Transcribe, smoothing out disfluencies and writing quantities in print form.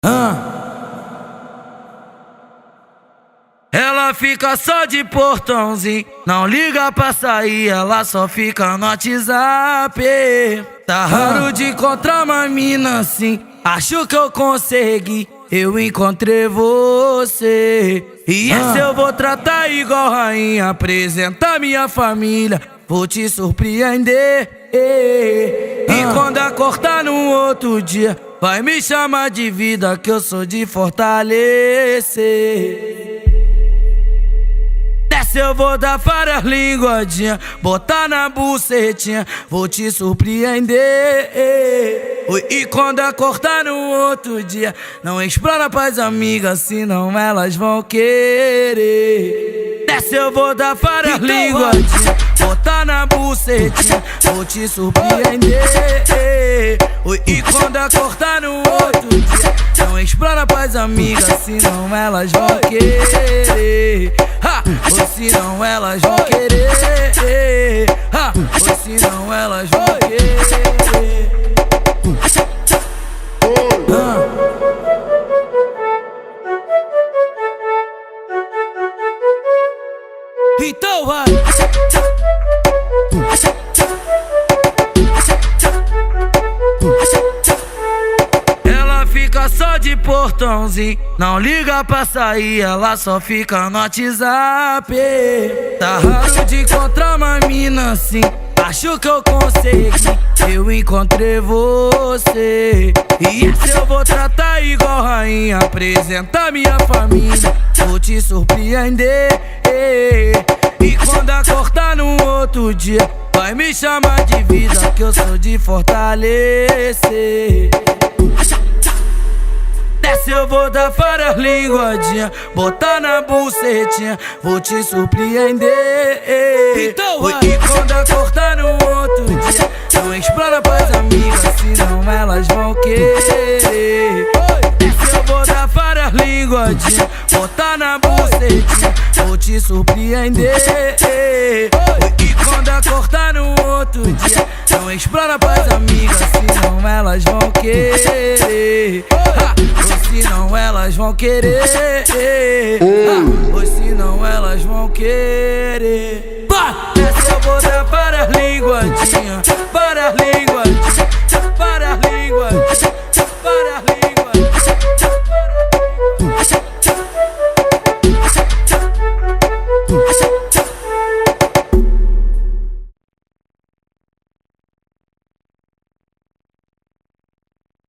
Ela fica só de portãozinho, não liga pra sair, ela só fica no WhatsApp. Tá raro de encontrar uma mina assim, acho que eu consegui, eu encontrei você. E essa eu vou tratar igual rainha, apresentar minha família, vou te surpreender. E quando acordar no outro dia, vai me chamar de vida, que eu sou de fortalecer. Nessa eu vou dar várias linguadinhas, botar na bucetinha, vou te surpreender. E quando acordar no outro dia, não explora pras amigas, senão elas vão querer. Nessa eu vou dar várias linguadinhas, botar na bucetinha, vou te surpreender. E quando acordar no outro dia, não explora pras amigas, senão elas vão querer. Ou senão elas vão querer. Ou senão elas vão querer. Então vai. Ela fica só de portãozinho, não liga pra sair, ela só fica no WhatsApp. Tá raro de encontrar uma mina assim, acho que eu consegui, eu encontrei você. E essa eu vou tratar igual rainha, apresentar minha família, vou te surpreender. E quando acordar no outro dia, vai me chamar de vida, que eu sou de fortalecer. Nessa eu vou dar várias linguadinhas, botar na bucetinha, vou te surpreender. Então vai. E quando acordar no outro dia, não explora pras amigas, senão elas vão querer. Nessa eu vou dar várias linguadinhas, botar na bucetinha, vou te surpreender. E quando acordar no outro dia, não explora pras amigas, senão elas vão querer. Ou senão elas vão querer. Ou senão elas vão querer. Essa eu vou dar várias linguadinhas, várias linguadinhas, várias linguadinhas.